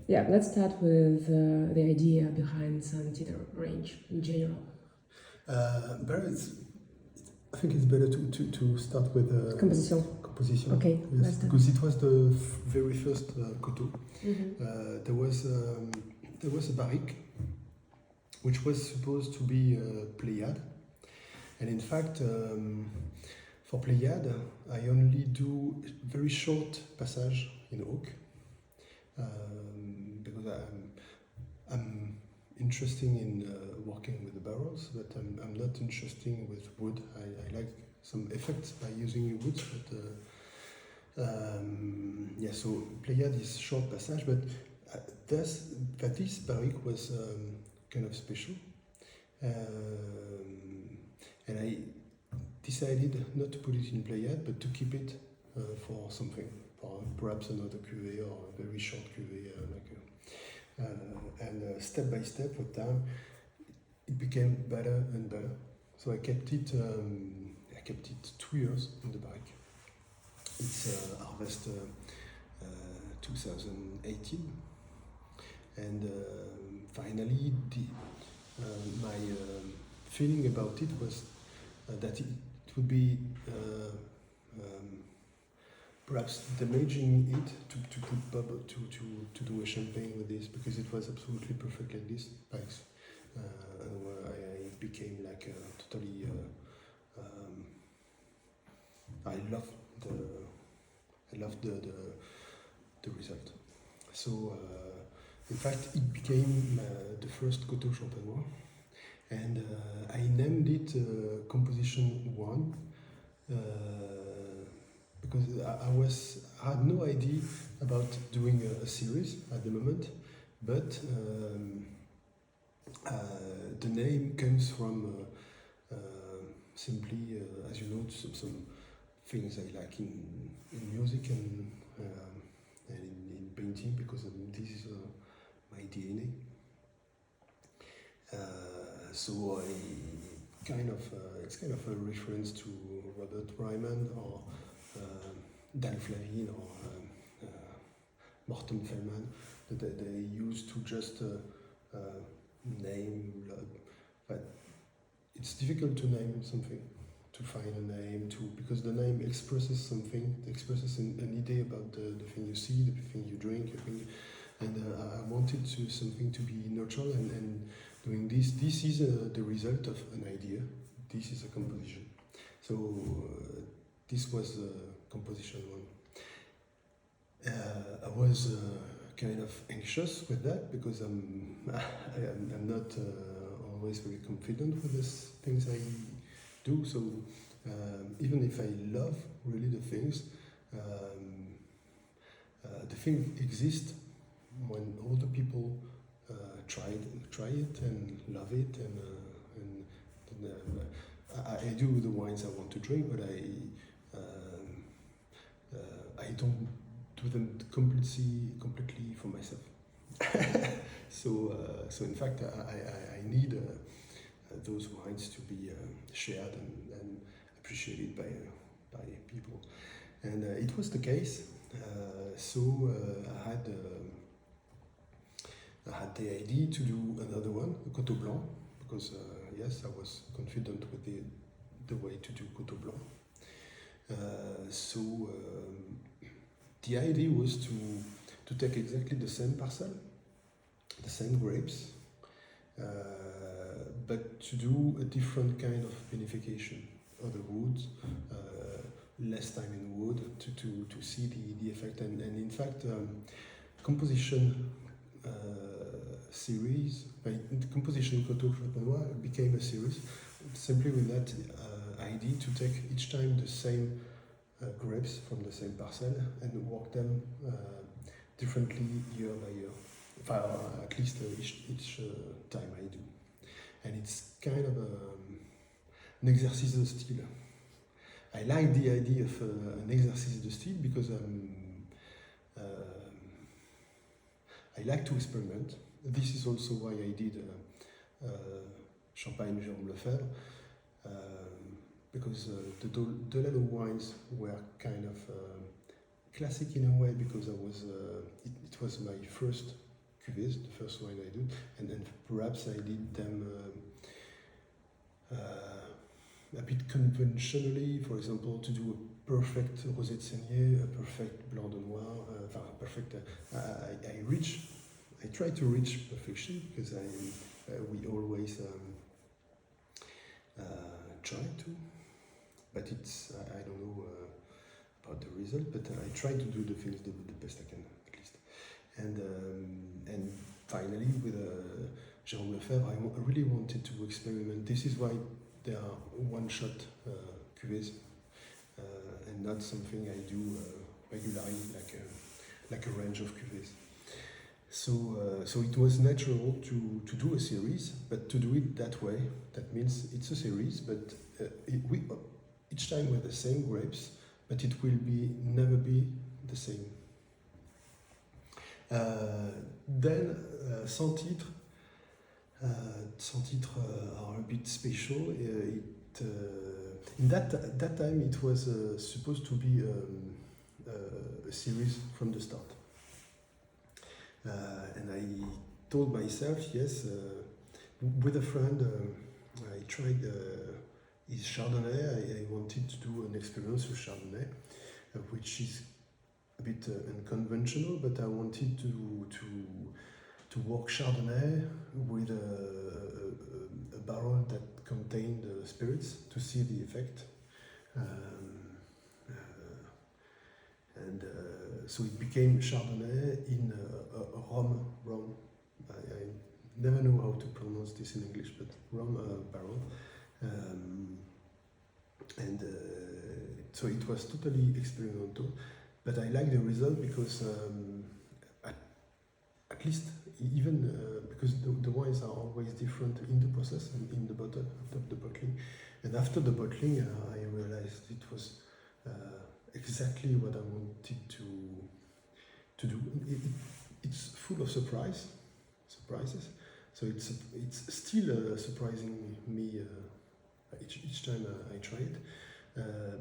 Yeah, let's start with the idea behind San Titre range in general. I think it's better to start with Composition. Composition. Okay, Yes, let's start. because it was the very first koto. Mm-hmm. There was a barrique which was supposed to be Pléiade, and in fact, for Pléiade, I only do very short passage in oak because I'm interested in working with the barrels, but I'm not interested with wood. I like some effects by using woods, but yeah. So Pléiade is short passage, but this barrique was kind of special, and I decided not to put it in Pléiade, but to keep it for something, for perhaps another cuvée or a very short cuvée, and step by step with time, it became better and better. So I kept it 2 years in the barrique. It's harvest 2018, and finally my feeling about it was that it would be perhaps damaging it to put bubble to do a champagne with this, because it was absolutely perfect like this bags, and where I became like totally. I loved the result. So in fact, it became the first Coteau Champenois, and I named it Composition 1. Because I had no idea about doing a series at the moment, but the name comes from simply, as you know, some things I like in music and in painting, because this is my DNA. So it's kind of a reference to Robert Ryman or Dan Flavin or Morten Feldman, that they used to just name, but it's difficult to name something, to find a name, because the name expresses something, it expresses an idea about the thing you see, the thing you drink, and I wanted something to be neutral, and doing this is the result of an idea, this is a composition. So this was Composition 1. I was kind of anxious with that, because I'm not always very confident with these things I do. So even if I love really the things, the thing exists when other people try it and love it, and I do the wines I want to drink, but I don't do them completely for myself. So in fact, I need those wines to be shared and appreciated by people, and it was the case. So I had the idea to do another one, a Coteau Blanc, because yes, I was confident with the way to do Coteau Blanc. So the idea was to take exactly the same parcel, the same grapes, but to do a different kind of vinification, other woods, less time in wood, to see the effect. And in fact, composition series, Composition Coteau Champenois became a series, simply with that idea to take each time the same grapes from the same parcel and work them differently year by year. At least each time I do. And it's kind of an exercice de style. I like the idea of an exercice de style because I like to experiment. This is also why I did Champagne Jerome Lefevre, because the Delano wines were kind of classic in a way, because it was my first cuvées, the first wine I did, and perhaps I did them a bit conventionally. For example, to do a perfect rosé de saignée, a perfect blanc de noir, a perfect. I try to reach perfection because we always try to, but it's I don't know about the result, but I try to do the things the best I can at least. And finally with Jerome Lefevre, I really wanted to experiment. This is why there are one-shot cuvées and not something I do regularly like a range of cuvées. So it was natural to do a series, but to do it that way, that means it's a series, but each time with the same grapes, but it will never be the same. Then San Titre. San Titre are a bit special. In that time it was supposed to be a series from the start. And I told myself, yes, with a friend, I tried his Chardonnay. I wanted to do an experience with Chardonnay, which is a bit unconventional, but I wanted to work Chardonnay with a barrel that contained spirits to see the effect. So it became Chardonnay in a rum. I never know how to pronounce this in English, but rum barrel. So it was totally experimental, but I like the result because at least even because the wines are always different in the process and in the bottle after the bottling. And after the bottling, I realized it was exactly what I wanted to do. It's full of surprises. So it's still surprising me each time I try it.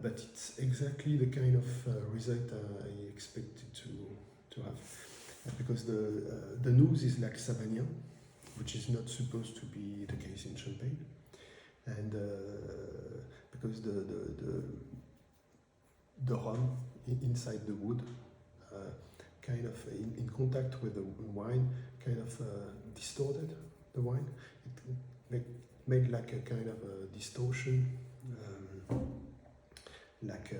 But it's exactly the kind of result I expected to have. Because the nose is like Savagnin, which is not supposed to be the case in Champagne, and because the rum inside the wood, kind of in contact with the wine, kind of distorted the wine. It made like a kind of a distortion, like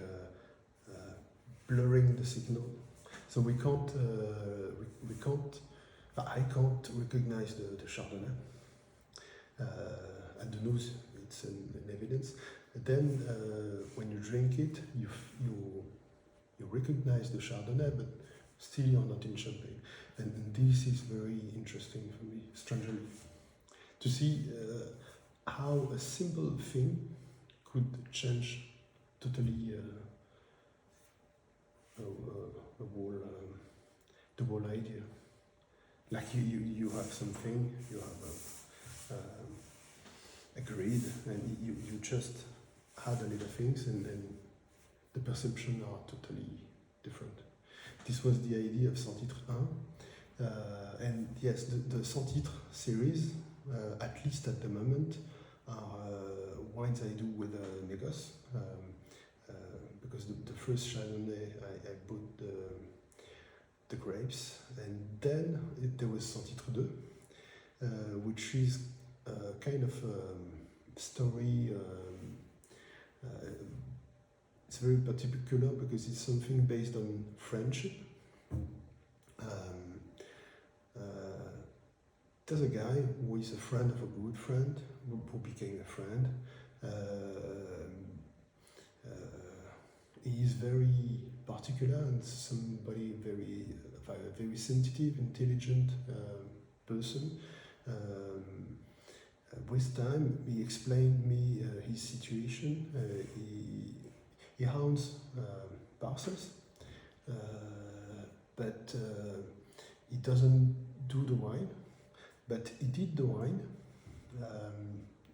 blurring the signal. So I can't recognize the Chardonnay. At the nose, it's an evidence. And then when you drink it, you recognize the Chardonnay, but still you're not in Champagne. And this is very interesting for me, strangely, to see how a simple thing could change totally the whole idea. Like you have something, you have a grid, and you just add a little things, and the perception are totally different. This was the idea of San Titre 1. And yes, the San Titre series, at least at the moment, are wines I do with Negos. Because the first Chardonnay, I bought the grapes, and then there was San Titre 2, which is kind of story. It's very particular because it's something based on friendship. There's a guy who is a friend of a good friend, who became a friend. He is very particular and somebody very sensitive, intelligent person. With time, he explained me his situation. He owns parcels, but he doesn't do the wine. But he did the wine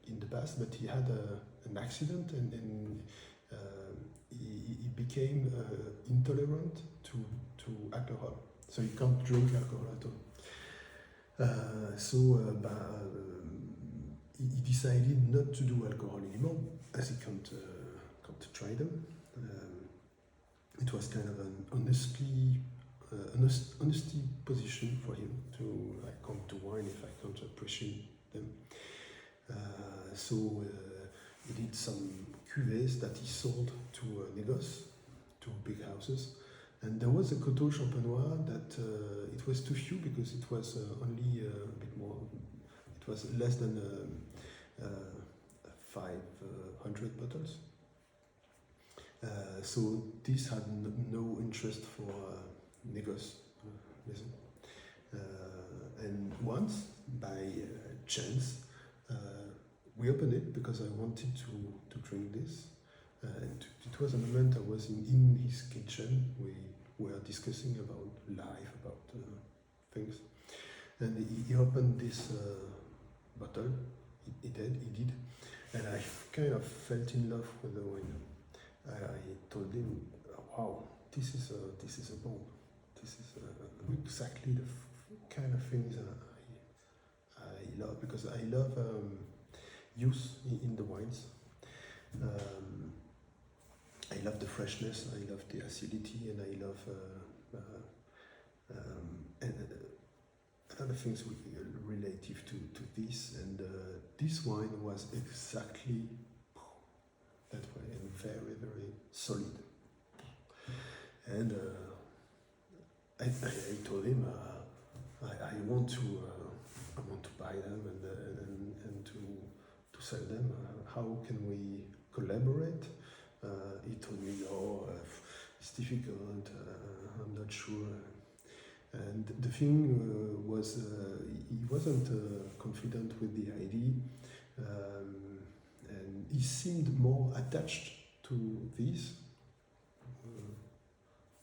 in the past, but he had an accident and he became intolerant to alcohol. So he can't drink alcohol at all. He decided not to do alcohol anymore, as he can't try them. It was kind of an honesty position for him to I can't do wine if I can't appreciate them. He did some cuvées that he sold to négoce, to big houses. And there was a Coteau Champenois that it was too few because it was only a bit more, it was less than 500 bottles. So this had no interest for négoce maison. And once, by chance, we opened it because I wanted to drink this. And it was a moment I was in his kitchen. We were discussing about life, about things. And he opened this bottle. He did. And I kind of felt in love with the wine. I told him, "Wow, this is a bomb. This is exactly the kind of things I love, because I love youth in the wines. I love the freshness, I love the acidity, and I love other things relative to this. And this wine was exactly that way, and very, very solid. And I told him I want to buy them and to sell them. How can we collaborate? He told me, "Oh, it's difficult. I'm not sure." And the thing was, he wasn't confident with the idea, and he seemed more attached to these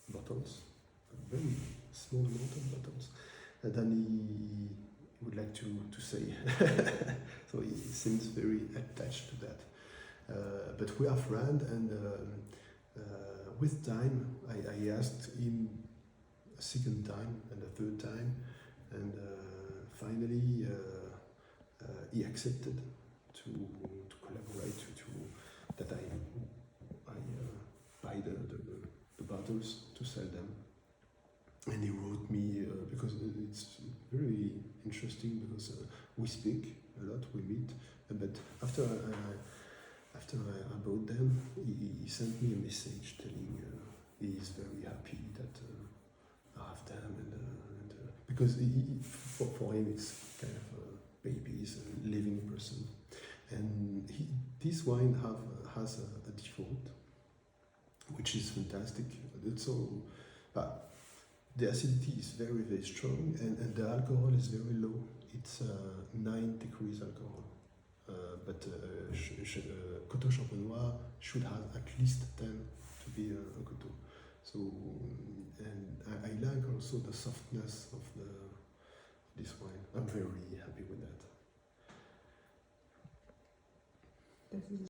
bottles, very small amount of bottles, than he would like to say. So he seems very attached to that. But we are friends, and with time, I asked him a second time and a third time, and finally he accepted to collaborate, that I buy the bottles to sell them. And he wrote me, because it's very interesting, because we speak a lot, we meet, but after I bought them, he sent me a message telling he is very happy that I have them, and because for him it's kind of a baby, he's a living person, and this wine has a default, which is fantastic. It's all, but the acidity is very, very strong, and the alcohol is very low. It's 9 degrees alcohol. But Coteau Champenois should have at least 10 to be a Coteau. So, and I like also the softness of this wine. I'm very happy with that.